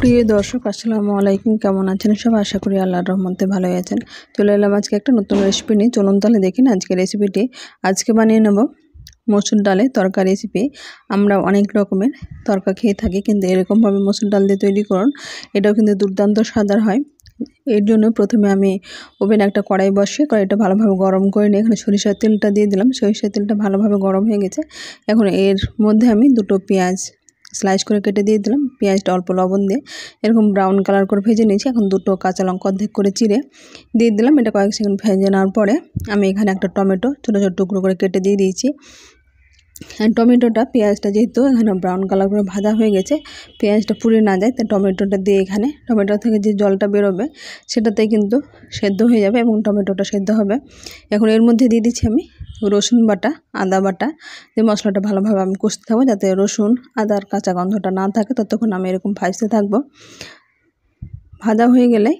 প্রিয় দর্শক আসসালামু আলাইকুম, কেমন আছেন সবাই? আশা করি আল্লাহর রহমতে ভালোই আছেন। চলে এলাম আজকে একটা নতুন রেসিপি নিয়ে। চলুন তাহলে দেখি না আজকে রেসিপিটি। আজকে বানিয়ে নেব মসুর ডালের তরকা রেসিপি। আমরা অনেক রকমের তরকা খেয়ে থাকি, কিন্তু এরকমভাবে মসুর ডাল দিয়ে তৈরি করুন, এটাও কিন্তু দুর্দান্ত স্বাদের হয়। এর জন্য প্রথমে আমি ওভেনে একটা কড়াই বসিয়ে কড়াইটা ভালোভাবে গরম করে নিয়ে এখানে সরিষার তেলটা দিয়ে দিলাম। সরিষার তেলটা ভালোভাবে গরম হয়ে গেছে। এখন এর মধ্যে আমি দুটো পেঁয়াজ স্লাইস করে কেটে দিয়ে দিলাম। পেঁয়াজটা অল্প লবণ দিয়ে এরকম ব্রাউন কালার করে ভেজে নিয়েছি। এখন দুটো কাঁচা লঙ্কা অর্ধেক করে চিড়ে দিয়ে দিলাম। এটা কয়েক সেকেন্ড ভেজে নেওয়ার পরে আমি এখানে একটা টমেটো ছোটো ছোটো টুকরো করে কেটে দিয়ে দিয়েছি। টমেটোটা পেঁয়াজটা যেহেতু এখানে ব্রাউন কালার করে ভাজা হয়ে গেছে, পেঁয়াজটা পুড়ে না যায়, তাই টমেটোটা দিয়ে এখানে টমেটো থেকে যে জলটা বেরোবে সেটাতে কিন্তু সেদ্ধ হয়ে যাবে এবং টমেটোটা সেদ্ধ হবে। এখন এর মধ্যে দিয়ে দিচ্ছি আমি রসুন বাটা, আদা বাটা। যে মশলাটা ভালোভাবে আমি কষতে থাকবো যাতে রসুন আদার কাঁচা গন্ধটা না থাকে, ততক্ষণ আমি এরকম ভাজতে থাকবো। ভাজা হয়ে গেলে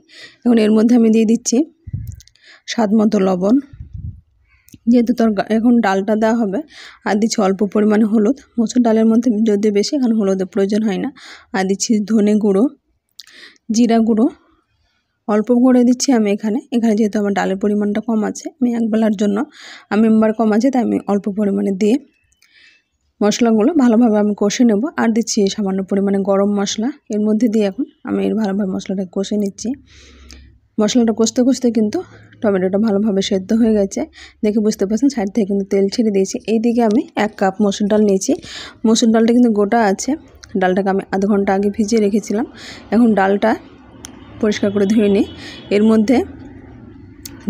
এখন এর মধ্যে আমি দিয়ে দিচ্ছি স্বাদ মতো লবণ। যেহেতু এখন ডালটা দেওয়া হবে, আর দিচ্ছি অল্প পরিমাণে হলুদ। মসুর ডালের মধ্যে যদি বেশি এখানে হলুদের প্রয়োজন হয় না। আর দিচ্ছি ধনে গুঁড়ো, জিরা গুঁড়ো অল্প করে দিচ্ছি আমি এখানে যেহেতু আমার ডালের পরিমাণটা কম আছে, আমি একবেলার জন্য মেম্বার কম আছে, তাই আমি অল্প পরিমাণে দিয়ে মশলাগুলো ভালোভাবে আমি কষে নেব। আর দিচ্ছি সামান্য পরিমাণে গরম মশলা এর মধ্যে দিয়ে এখন আমি ভালোভাবে মশলাটা কষে নিচ্ছি। মশলাটা কষতে কষতে কিন্তু টমেটোটা ভালোভাবে সেদ্ধ হয়ে গেছে, দেখে বুঝতে পারছেন। সাইড থেকে কিন্তু তেল ছেড়ে দিয়েছি। এইদিকে আমি 1 কাপ মসুর ডাল নিয়েছি। মসুর ডালটা কিন্তু গোটা আছে, ডালটাকে আমি আধ ঘন্টা আগে ভিজিয়ে রেখেছিলাম। এখন ডালটা পরিষ্কার করে ধুয়ে নিই, এর মধ্যে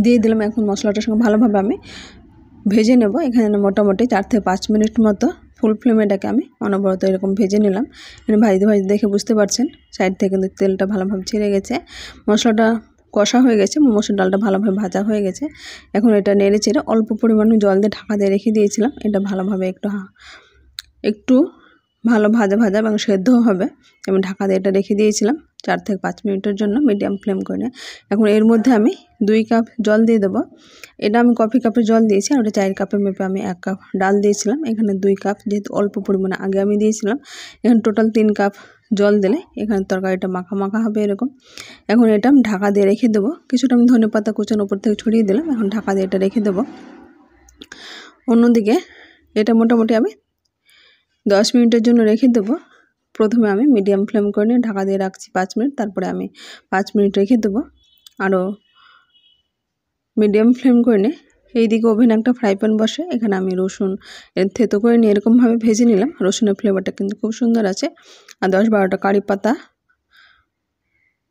দিয়ে দিলাম। এখন মশলাটার সঙ্গে ভালোভাবে আমি ভেজে নেব। এখানে মোটামুটি 4 থেকে 5 মিনিট মতো ফুল ফ্লেমে এটাকে আমি অনবরত এরকম ভেজে নিলাম। এখানে ভাজতে ভাজতে দেখে বুঝতে পারছেন সাইড থেকে কিন্তু তেলটা ভালোভাবে ছেড়ে গেছে, মশলাটা কষা হয়ে গেছে, মসুর ডালটা ভালোভাবে ভাজা হয়ে গেছে। এখন এটা নেড়ে চেড়ে অল্প পরিমাণে জল দিয়ে ঢাকা দিয়ে রেখে দিয়েছিলাম। এটা ভালোভাবে একটু ভালো ভাজা ভাজা এবং সেদ্ধ হবে। আমি ঢাকা দিয়ে এটা রেখে দিয়েছিলাম 4 থেকে 5 মিনিটের জন্য মিডিয়াম ফ্লেম করে। এখন এর মধ্যে আমি 2 কাপ জল দিয়ে দেবো। এটা আমি কফি কাপের জল দিয়েছি, আর ওটা 4 কাপের মেপে আমি 1 কাপ ডাল দিয়েছিলাম। এখানে 2 কাপ, যেহেতু অল্প পরিমাণে আগে আমি দিয়েছিলাম। এখানে টোটাল 3 কাপ জল দিলে এখানে তরকারিটা মাখা মাখা হবে এরকম। এখন এটা আমি ঢাকা দিয়ে রেখে দেবো। কিছুটা আমি ধনেপাতা কুচানো উপর থেকে ছড়িয়ে দিলাম। এখন ঢাকা দিয়ে এটা রেখে দেবো। অন্যদিকে এটা মোটামুটি আমি 10 মিনিটের জন্য রেখে দেবো। প্রথমে আমি মিডিয়াম ফ্লেম করে নিয়ে ঢাকা দিয়ে রাখছি 5 মিনিট, তারপরে আমি 5 মিনিট রেখে দেবো। আরও মিডিয়াম ফ্লেম করে নিয়ে এইদিকে ওভেনে একটা ফ্রাই প্যান বসে এখানে আমি রসুন থেতো করে নিয়ে এরকমভাবে ভেজে নিলাম। রসুনের ফ্লেভারটা কিন্তু খুব সুন্দর আছে। আর 10-12টা কারি পাতা,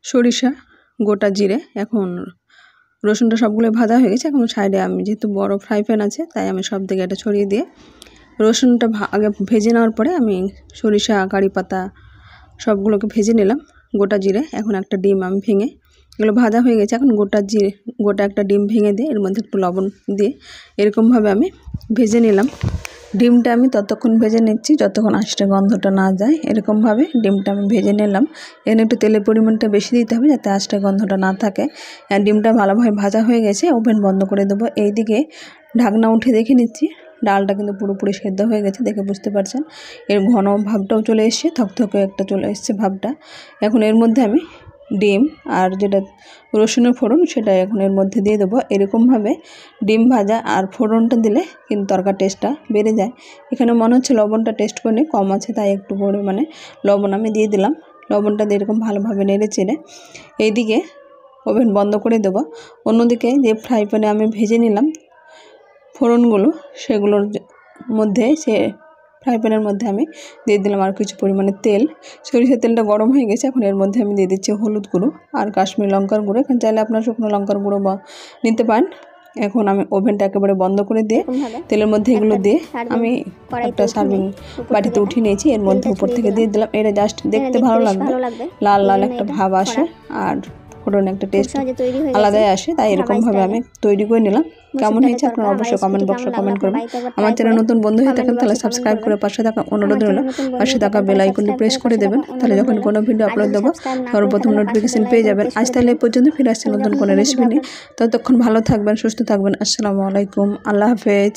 সরিষা, গোটা জিরে। এখন রসুনটা সবগুলো ভাজা হয়ে গেছে। এখন সাইডে আমি যেহেতু বড় ফ্রাই প্যান আছে, তাই আমি সব দিকে এটা ছড়িয়ে দিয়ে রসুনটা আগে ভেজে নেওয়ার পরে আমি সরিষা, কারি পাতা সবগুলোকে ভেজে নিলাম, গোটা জিরে। এখন একটা ডিম আমি ভেঙে, এগুলো ভাজা হয়ে গেছে। এখন গোটা একটা ডিম ভেঙে দিয়ে এর মধ্যে একটু লবণ দিয়ে এরকমভাবে আমি ভেজে নিলাম। ডিমটা আমি ততক্ষণ ভেজে নিচ্ছি যতক্ষণ আঁশটা গন্ধটা না যায়। এরকমভাবে ডিমটা আমি ভেজে নিলাম। এখানে একটু তেলের পরিমাণটা বেশি দিতে হবে যাতে আঁশটা গন্ধটা না থাকে। ডিমটা ভালোভাবে ভাজা হয়ে গেছে, ওভেন বন্ধ করে দেবো। এইদিকে ঢাকনা উঠে দেখে নিচ্ছি, ডালটা কিন্তু পুরোপুরি সেদ্ধ হয়ে গেছে, দেখে বুঝতে পারছেন। এর ঘন ভাবটাও চলে এসছে, থকথকে একটা চলে এসছে ভাবটা। এখন এর মধ্যে আমি ডিম আর যেটা রসুনের ফোড়ন সেটা এখন এর মধ্যে দিয়ে দেবো। এরকমভাবে ডিম ভাজা আর ফোড়নটা দিলে কিন্তু তরকার টেস্টটা বেড়ে যায়। এখানে মনে হচ্ছে লবণটা টেস্ট করে কম আছে, তাই একটু পরিমাণে লবণ আমি দিয়ে দিলাম। লবণটা দিয়ে এরকম ভালোভাবে নেড়ে চেড়ে এইদিকে ওভেন বন্ধ করে দেবো। অন্যদিকে যে ফ্রাই প্যানে আমি ভেজে নিলাম ফোড়নগুলো, সেগুলোর মধ্যে ফ্রাই প্যানের মধ্যে আমি দিয়ে দিলাম আর কিছু পরিমাণে তেল। সরিষার তেলটা গরম হয়ে গেছে। এখন এর মধ্যে আমি দিয়ে দিচ্ছি হলুদ গুঁড়ো আর কাশ্মীরি লঙ্কার গুঁড়ো। এখানে চাইলে আপনার শুকনো লঙ্কার গুঁড়ো নিতে পারেন। এখন আমি ওভেনটা একেবারে বন্ধ করে দিয়ে তেলের মধ্যে এগুলো দিয়ে আমি একটা সার্ভিং বাটিতে উঠিয়ে নিয়েছি। এর মধ্যে উপর থেকে দিয়ে দিলাম। এটা জাস্ট দেখতে ভালো লাগবে, লাল লাল একটা ভাব আসে আর ফোড়নে একটা টেস্ট আলাদাই আসে, তাই এরকমভাবে আমি তৈরি করে নিলাম। কেমন হয়েছে আপনারা অবশ্যই কমেন্ট বক্সে কমেন্ট করবেন। আমার চ্যানেল নতুন বন্ধু হয়ে থাকেন তাহলে সাবস্ক্রাইব করে পাশে থাকা অনুরোধ রইল, পাশে থাকা বেল আইকনটি প্রেস করে দেবেন। তাহলে যখন কোনো ভিডিও আপলোড দেবো সর্বপ্রথম নোটিফিকেশন পেয়ে যাবেন। আজ তাহলে এই পর্যন্ত, ফিরে আসছি নতুন কোনো রেসিপি নিয়ে। ততক্ষণ ভালো থাকবেন, সুস্থ থাকবেন। আসসালামু আলাইকুম, আল্লাহ হাফেজ।